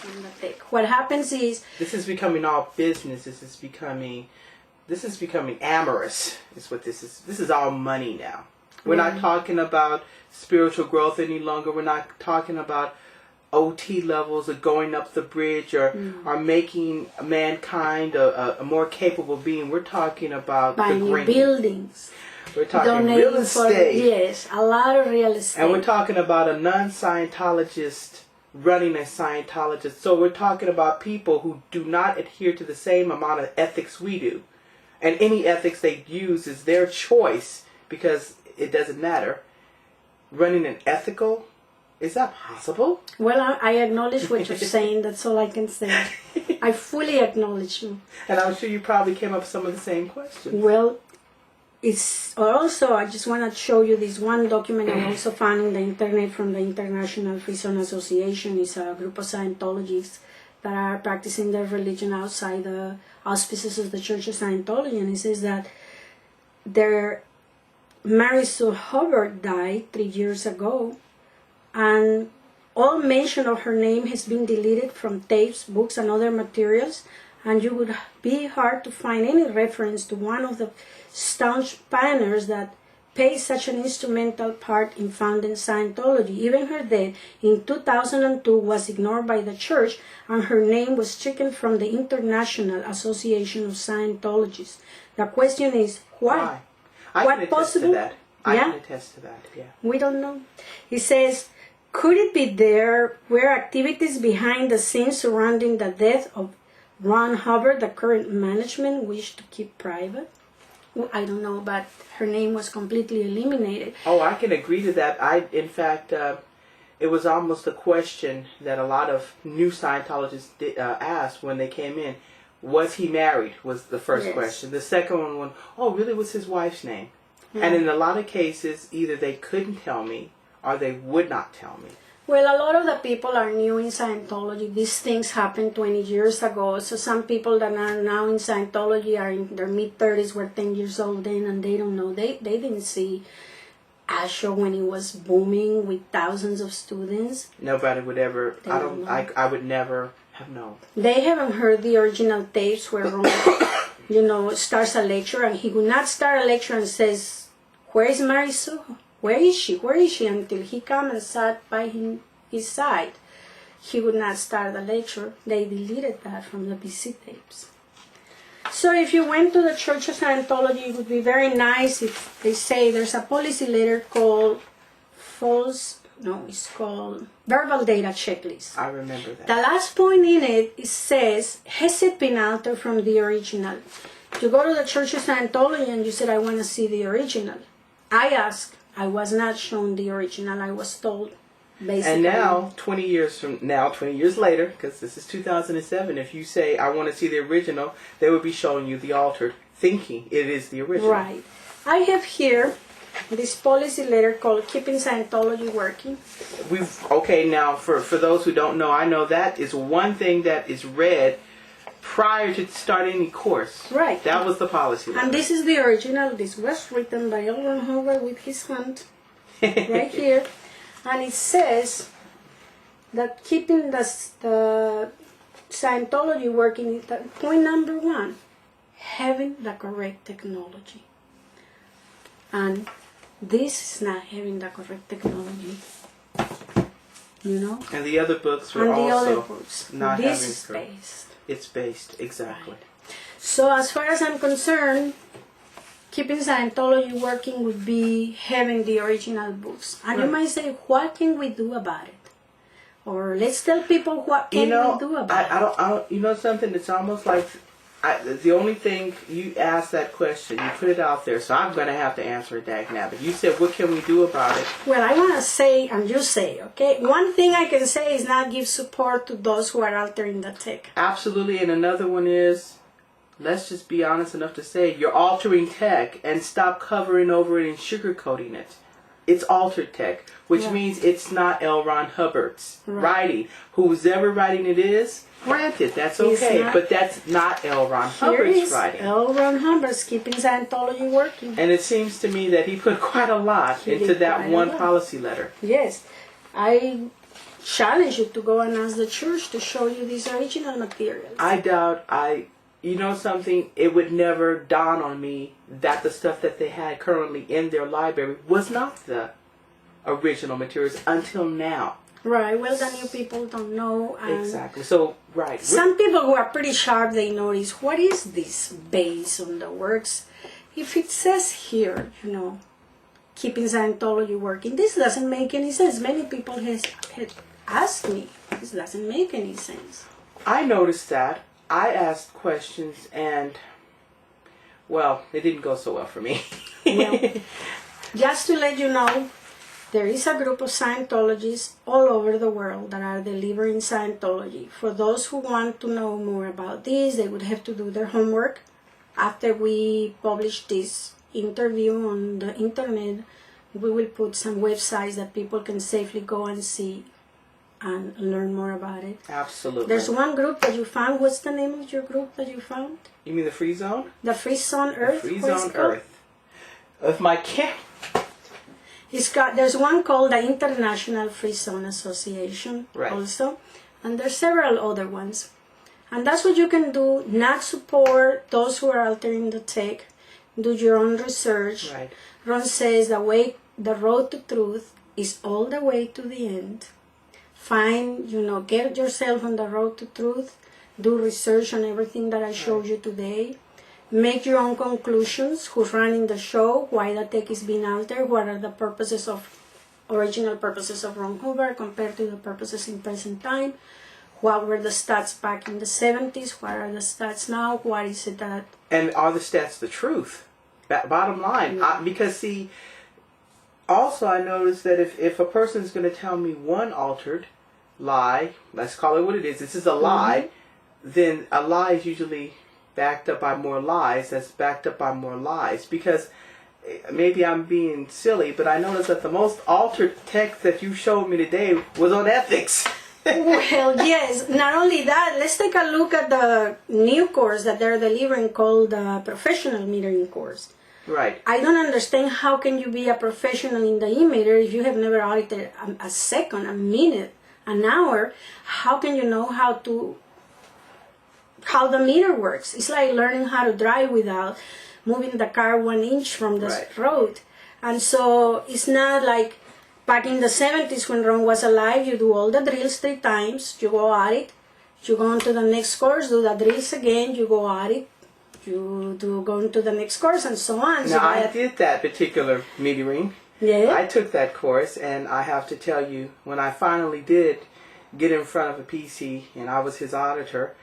from the tech. What happens is this is becoming all business. This is becoming amorous. Is what this is. This is all money now. We're not talking about spiritual growth any longer. We're not talking about OT levels of going up the bridge or making mankind a more capable being. We're talking about buying the green buildings. We're talking real estate. Yes, a lot of real estate. And we're talking about a non-Scientologist running a Scientologist. So we're talking about people who do not adhere to the same amount of ethics we do. And any ethics they use is their choice because it doesn't matter. Running an ethical, is that possible? Well, I acknowledge what you're saying. That's all I can say. I fully acknowledge you. And I'm sure you probably came up with some of the same questions. Well, it's also, I just want to show you this one document I also found on the internet from the International Freezone Association. It's a group of Scientologists that are practicing their religion outside the auspices of the Church of Scientology. And it says that their Mary Sue Hubbard died 3 years ago, and all mention of her name has been deleted from tapes, books, and other materials, and you would be hard to find any reference to one of the staunch pioneers that played such an instrumental part in founding Scientology. Even her death in 2002 was ignored by the church, and her name was stricken from the International Association of Scientologists. The question is, why? I What can attest possible? to that. I can attest to that, yeah. We don't know. He says, could it be there were activities behind the scenes surrounding the death of Ron Hubbard the current management wished to keep private? Well, I don't know, but her name was completely eliminated. Oh, I can agree to that. In fact, it was almost a question that a lot of new Scientologists asked when they came in. Was he married? Was the first question. The second one, oh, really, what's his wife's name? And in a lot of cases, either they couldn't tell me or they would not tell me. Well, a lot of the people are new in Scientology. These things happened 20 years ago. So some people that are now in Scientology are in their mid-30s, were 10 years old then, and they don't know. They didn't see Asher when it was booming with thousands of students. Nobody would ever, I would never have known. They haven't heard the original tapes where Ron, starts a lecture, and he would not start a lecture and says, "Where is Marisol? Where is she? Where is she?" Until he come and sat by his side. He would not start the lecture. They deleted that from the PC tapes. So if you went to the Church of Scientology, it would be very nice if they say there's a policy letter called it's called Verbal Data Checklist. I remember that. The last point in it says, has it been altered from the original? You go to the Church of Scientology and you said, I want to see the original. I asked, I was not shown the original. I was told, basically. And now, 20 years later, because this is 2007, if you say, I want to see the original, they would be showing you the altered, thinking it is the original. Right. I have here this policy letter called Keeping Scientology Working. Now, for those who don't know, I know that is one thing that is read prior to starting any course. Right. That was the policy letter. And this is the original. This was written by L.Ron Hubbard with his hand right here. And it says that keeping the Scientology working, point number 1, having the correct technology. And this is not having the correct technology. And the other books were not this having is based. It's based, exactly. Right. So as far as I'm concerned, keeping Scientology working would be having the original books. And you might say, what can we do about it? Or let's tell people what can we do about it. You know something? It's almost like the only thing you asked that question, you put it out there, so I'm going to have to answer it now. But you said, what can we do about it? Well, I want to say, and you say, okay? One thing I can say is not give support to those who are altering the tech. Absolutely. And another one is, let's just be honest enough to say, you're altering tech and stop covering over it and sugarcoating it. It's altered tech, which means it's not L.Ron Hubbard's writing. Who's ever writing it is, granted, that's okay, but that's not L.Ron Hubbard's writing. L.Ron Hubbard's Keeping Scientology Working. And it seems to me that he put quite a lot into that one policy letter. Yes. challenge you to go and ask the church to show you these original materials. I doubt you know something, it would never dawn on me that the stuff that they had currently in their library was not the original materials until now. Right, well, the new people don't know. And Exactly. So, right. some people who are pretty sharp, they notice, what is this based on the works? If it says here, you know, keeping Scientology working, this doesn't make any sense. Many people had asked me, this doesn't make any sense. I noticed that. I asked questions and, well, it didn't go so well for me. Well, just to let you know, there is a group of Scientologists all over the world that are delivering Scientology. For those who want to know more about this, they would have to do their homework. After we publish this interview on the internet, we will put some websites that people can safely go and see and learn more about it. Absolutely. There's one group that you found. What's the name of your group that you found? You mean the Freezone? The Freezone Earth? The Freezone Earth. If my There's one called the International Freezone Association, right. also, and there's several other ones. And that's what you can do, not support those who are altering the tech, do your own research. Right. Ron says the road to truth is all the way to the end. Find, get yourself on the road to truth, do research on everything that I showed you today. Make your own conclusions, who's running the show, why the tech is being altered, what are the original purposes of Ron Hubbard compared to the purposes in present time, what were the stats back in the 70s, what are the stats now, what is it that... And are the stats the truth? Bottom line. Because see, also I noticed that if a person's going to tell me one altered lie, let's call it what it is, this is a lie, then a lie is usually backed up by more lies, that's backed up by more lies. Because maybe I'm being silly, but I noticed that the most altered text that you showed me today was on ethics. Well, yes. Not only that, let's take a look at the new course that they're delivering called the Professional Metering course. Right. I don't understand how can you be a professional in the e-meter if you have never audited a second, a minute, an hour. How can you know how the meter works? It's like learning how to drive without moving the car 1 inch from the road. And so it's not like back in the 70s when Ron was alive, you do all the drills 3 times, you go at it, you go on to the next course, do the drills again, you go at it, you go into the next course, and so on. Now, I did that particular metering. Yeah. I took that course, and I have to tell you, when I finally did get in front of a PC, and I was his auditor,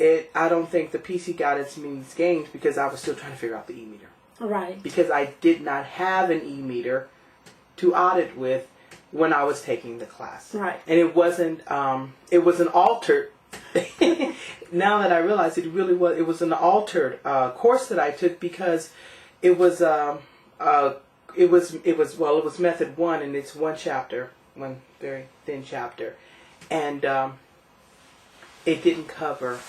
I don't think the PC got its means gained because I was still trying to figure out the e-meter. Right. Because I did not have an e-meter to audit with when I was taking the class. Right. And it wasn't altered. Now that I realize it was an altered course that I took because it was method 1 and it's one very thin chapter, and it didn't cover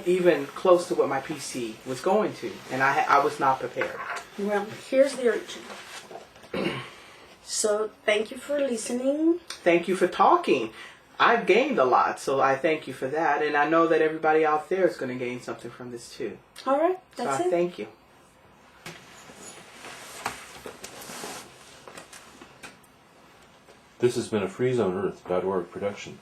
even close to what my PC was going to, and I was not prepared. Well, here's the original. So thank you for listening. Thank you for talking. I've gained a lot, so I thank you for that, and I know that everybody out there is going to gain something from this too. All right, that's it. Thank you. This has been a FreeZoneEarth.org production.